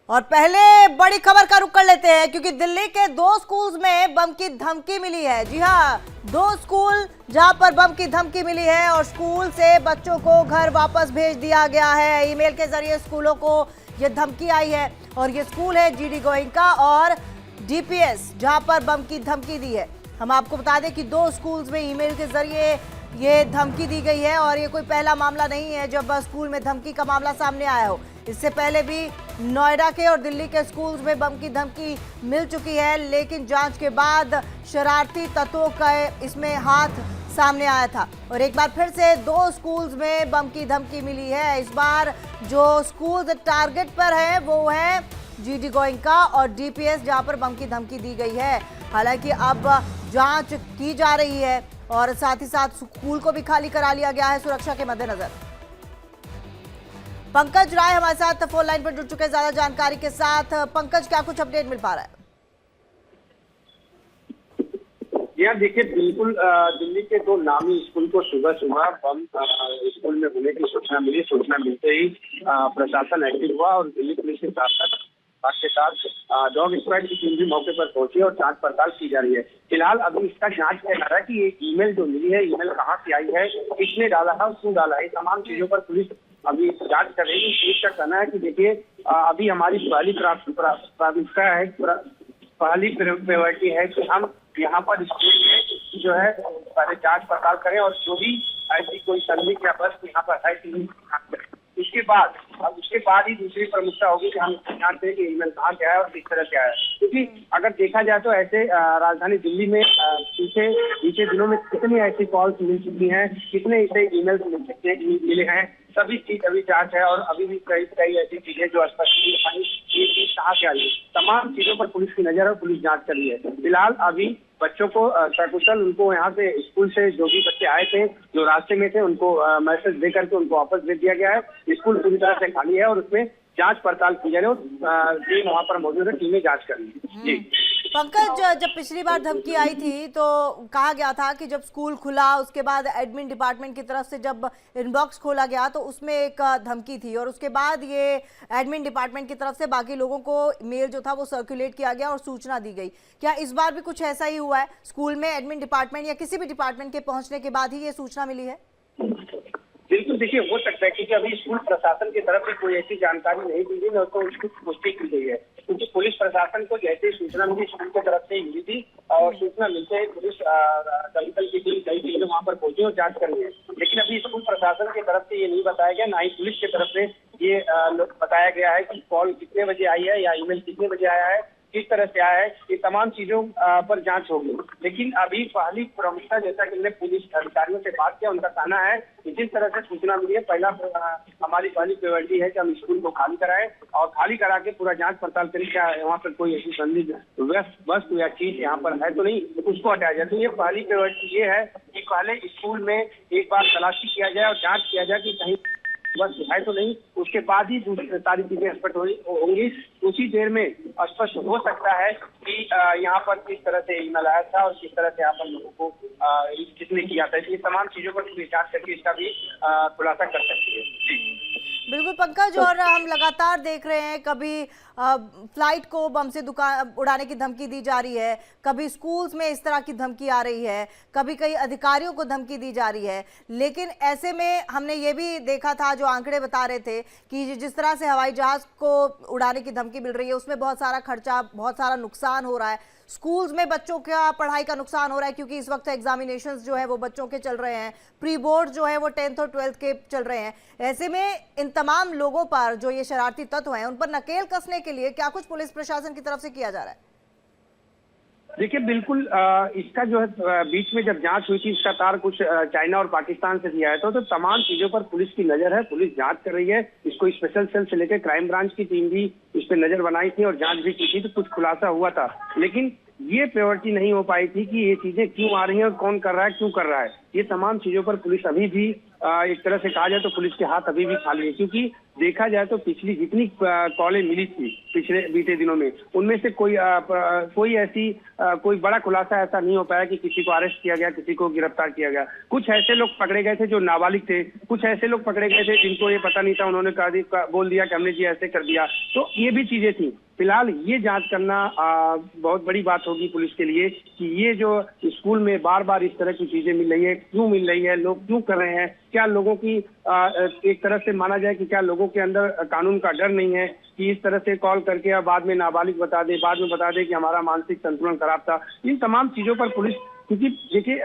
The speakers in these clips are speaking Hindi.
और पहले बड़ी खबर का रुख कर लेते हैं क्योंकि दिल्ली के दो स्कूल्स में बम की धमकी मिली है। जी हाँ, दो स्कूल जहां पर बम की धमकी मिली है और स्कूल से बच्चों को घर वापस भेज दिया गया है। ईमेल के जरिए स्कूलों को यह धमकी आई है और ये स्कूल है जीडी गोयनका और डीपीएस जहां पर बम की धमकी दी है। हम आपको बता दें कि दो स्कूल्स में ईमेल के जरिए ये धमकी दी गई है और ये कोई पहला मामला नहीं है जब स्कूल में धमकी का मामला सामने आया हो। इससे पहले भी नोएडा के और दिल्ली के स्कूल्स में बम की धमकी मिल चुकी है, लेकिन जांच के बाद शरारती तत्वों का इसमें हाथ सामने आया था और एक बार फिर से दो स्कूल्स में बम की धमकी मिली है। इस बार जो स्कूल्स टारगेट पर है वो है जीडी गोयनका और डीपीएस जहां पर बम की धमकी दी गई है। हालांकि अब जांच की जा रही है और साथ ही साथ स्कूल को भी खाली करा लिया गया है सुरक्षा के मद्देनजर। पंकज राय हमारे साथ फोन लाइन पर जुड़ चुके हैं ज्यादा जानकारी के साथ। पंकज, क्या कुछ अपडेट मिल पा रहा है? यार देखिए, बिल्कुल दिल्ली के दो नामी स्कूल को सुबह सुबह बम स्कूल में होने की सूचना मिली। सूचना मिलते ही प्रशासन एक्टिव हुआ और दिल्ली पुलिस के साथ डॉग स्क्वाड की टीम भी मौके पर पहुंची और जांच पड़ताल की जा रही है। फिलहाल अभी इसका जांच किया जा रहा है कि ये ईमेल जो मिली है, ईमेल कहाँ से आई है, किसने डाला है और क्यों डाला है, तमाम चीजों पर पुलिस अभी जांच कर रही है। पुलिस का कहना है कि देखिए, अभी हमारी पहली प्राथमिकता है, पहली प्रायोरिटी है कि हम यहाँ पर स्कूल में जो है पहले जांच पड़ताल करें और जो भी ऐसी कोई संदिग्ध या बस यहाँ पर है कि नहीं, उसके बाद ही दूसरी प्रमुखता होगी कि हम जानते हैं कि ईमेल कहाँ गया है और किस तरह से आया है। क्योंकि अगर देखा जाए तो ऐसे राजधानी दिल्ली में बीते दिनों में कितनी ऐसी कॉल्स मिल चुकी हैं, कितने ऐसे ईमेल मिले हैं, सभी चीज अभी जांच है और अभी भी कई ऐसी चीजें जो स्पष्ट ये चीज कहाँ से आई है, तमाम चीजों पर पुलिस की नजर है, पुलिस जांच कर रही है। फिलहाल अभी बच्चों को सकुशल उनको यहाँ से स्कूल से जो भी बच्चे आए थे, जो रास्ते में थे, उनको मैसेज दे करके उनको वापस भेज दिया गया है। स्कूल पूरी तरह से खाली है और उसमें जांच पड़ताल की जा रही है और टीम वहाँ पर मौजूद है, टीमें जांच कर रही है। जी पंकज, जब पिछली बार धमकी आई थी तो कहा गया था कि जब स्कूल खुला उसके बाद एडमिन डिपार्टमेंट की तरफ से जब इनबॉक्स खोला गया तो उसमें एक धमकी थी और उसके बाद ये एडमिन डिपार्टमेंट की तरफ से बाकी लोगों को मेल जो था वो सर्कुलेट किया गया और सूचना दी गई। क्या इस बार भी कुछ ऐसा ही हुआ है? स्कूल में एडमिन डिपार्टमेंट या किसी भी डिपार्टमेंट के पहुंचने के बाद ही ये सूचना मिली है? बिल्कुल, देखिए हो सकता है क्योंकि अभी स्कूल प्रशासन की तरफ से कोई ऐसी जानकारी नहीं दी गई, न तो उसकी पुष्टि की गई है। क्योंकि पुलिस प्रशासन को जैसे सूचना मिली स्कूल की तरफ से मिली थी और सूचना मिलते ही पुलिस दमकल की टीम कई टीमें वहाँ पर पहुंची और जांच कर रही है। लेकिन अभी स्कूल प्रशासन की तरफ से ये नहीं बताया गया, ना ही पुलिस की तरफ से ये बताया गया है कि कॉल कितने बजे आई है या ईमेल कितने बजे आया है, किस तरह से आया है, ये तमाम चीजों पर जांच होगी। लेकिन अभी पहली प्रमुखता, जैसा कि हमने पुलिस अधिकारियों से बात किया, उनका कहना है कि जिस तरह से सूचना मिली है, पहला हमारी पहली प्रायोरिटी है कि हम स्कूल को खाली कराएं और खाली करा के पूरा जांच पड़ताल करें, क्या यहाँ पर कोई ऐसी संदिग्ध वस्तु या चीज यहाँ पर है तो नहीं, उसको हटाया जाए। तो ये पहली प्रायोरिटी ये है कि पहले स्कूल में एक बार तलाशी किया जाए और जाँच किया जाए कि कहीं बस है तो नहीं, उसके बाद ही दूसरी सारी चीजें स्पष्ट होंगी। उसी देर में स्पष्ट हो सकता है कि यहाँ पर किस तरह से ईमेल आया था और किस तरह से यहाँ पर लोगों को किसने किया था। इसलिए तमाम चीजों पर पुलिस जांच करके इसका भी खुलासा कर सकती है। बिल्कुल पंकज, और हम लगातार देख रहे हैं कभी फ्लाइट को बम से उड़ाने की धमकी दी जा रही है, कभी स्कूल्स में इस तरह की धमकी आ रही है, कभी कई अधिकारियों को धमकी दी जा रही है। लेकिन ऐसे में हमने ये भी देखा था, जो आंकड़े बता रहे थे कि जिस तरह से हवाई जहाज को उड़ाने की धमकी मिल रही है उसमें बहुत सारा खर्चा, बहुत सारा नुकसान हो रहा है। स्कूल्स में बच्चों का पढ़ाई का नुकसान हो रहा है क्योंकि इस वक्त एग्जामिनेशंस जो है वो बच्चों के चल रहे हैं, प्री बोर्ड जो है वो 10th और 12th के चल रहे हैं। ऐसे में इन तमाम लोगों पर जो ये शरारती तत्व हैं उन पर नकेल कसने के लिए क्या कुछ पुलिस प्रशासन की तरफ से किया जा रहा है? देखिए, बिल्कुल इसका जो है बीच में जब जांच हुई थी, इसका तार कुछ चाइना और पाकिस्तान से दिया है तो तमाम चीजों पर पुलिस की नजर है, पुलिस जांच कर रही है। इसको स्पेशल सेल से लेकर क्राइम ब्रांच की टीम भी इस पर नजर बनाई थी और जांच भी की थी, तो कुछ खुलासा हुआ था। लेकिन ये प्रायोरिटी नहीं हो पाई थी कि ये चीजें क्यों आ रही हैं और कौन कर रहा है, क्यों कर रहा है। ये तमाम चीजों पर पुलिस अभी भी एक तरह से कहा जाए तो पुलिस के हाथ अभी भी खाली है, क्योंकि देखा जाए तो पिछली जितनी कॉलें मिली थी बीते दिनों में, उनमें से कोई ऐसी कोई बड़ा खुलासा ऐसा नहीं हो पाया कि किसी को अरेस्ट किया गया, किसी को गिरफ्तार किया गया। कुछ ऐसे लोग पकड़े गए थे जो नाबालिग थे, कुछ ऐसे लोग पकड़े गए थे जिनको ये पता नहीं था, उन्होंने बोल दिया कि हमने जी ऐसे कर दिया। तो ये भी चीजें थी। फिलहाल ये जांच करना बहुत बड़ी बात होगी पुलिस के लिए कि ये जो स्कूल में बार बार इस तरह की चीजें मिल रही है, क्यों मिल रही है, लोग क्यों कर रहे हैं, क्या लोगों की एक तरह से माना जाए कि क्या लोगों के अंदर कानून का डर नहीं है कि इस तरह से कॉल करके या बाद में नाबालिग बता दे, बाद में बता दे कि हमारा मानसिक संतुलन खराब था। इन तमाम चीजों पर पुलिस, क्योंकि देखिए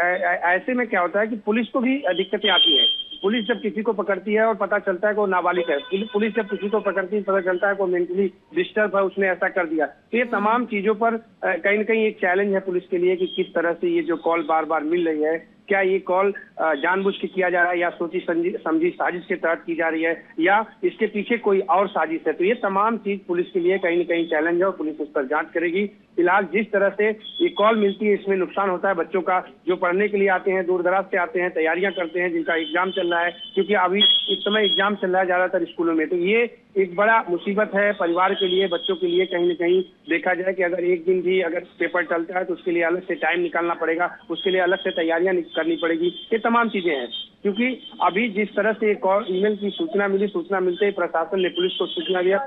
ऐसे में क्या होता है कि पुलिस को भी दिक्कतें आती हैं। पुलिस जब किसी को पकड़ती है और पता चलता है कि वो नाबालिग है, पुलिस जब किसी को पकड़ती है पता चलता है कि वो मेंटली डिस्टर्ब है, उसने ऐसा कर दिया। तो ये तमाम चीजों पर कहीं न कहीं एक चैलेंज है पुलिस के लिए कि किस तरह से ये जो कॉल बार बार मिल रही है, क्या ये कॉल जानबूझ के किया जा रहा है या सोची समझी साजिश के तहत की जा रही है या इसके पीछे कोई और साजिश है। तो ये तमाम चीज पुलिस के लिए कहीं न कहीं चैलेंज है और पुलिस उस पर जांच करेगी। फिलहाल जिस तरह से ये कॉल मिलती है, इसमें नुकसान होता है बच्चों का, जो पढ़ने के लिए आते हैं, दूर दराज से आते हैं, तैयारियां करते हैं, जिनका एग्जाम चल रहा है, क्योंकि अभी इस समय एग्जाम चल रहा है ज्यादातर स्कूलों में। तो ये एक बड़ा मुसीबत है परिवार के लिए, बच्चों के लिए। कहीं न कहीं देखा जाए कि अगर एक दिन भी अगर पेपर चलता है तो उसके लिए अलग से टाइम निकालना पड़ेगा, उसके लिए अलग से तैयारियां करनी पड़ेगी। ये तमाम चीजें हैं, क्योंकि अभी जिस तरह से एक और ईमेल की सूचना मिली, सूचना मिलते ही प्रशासन ने पुलिस को सूचना दिया।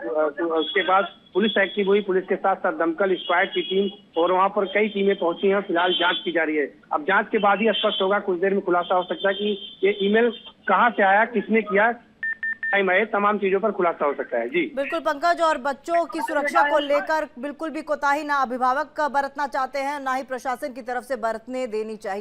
उसके बाद पुलिस एक्टिव हुई, पुलिस के साथ साथ दमकल स्क्वाड की टीम और वहां पर कई टीमें पहुंची हैं। फिलहाल जांच की जा रही है। अब जांच के बाद ही स्पष्ट होगा, कुछ देर में खुलासा हो सकता है कि ये ईमेल कहां से आया, किसने किया, टाइम आए, तमाम चीजों पर खुलासा हो सकता है। जी बिल्कुल पंकज, और बच्चों की सुरक्षा को लेकर बिल्कुल भी कोताही ना अभिभावक बरतना चाहते हैं, ना ही प्रशासन की तरफ से बरतने देनी चाहिए।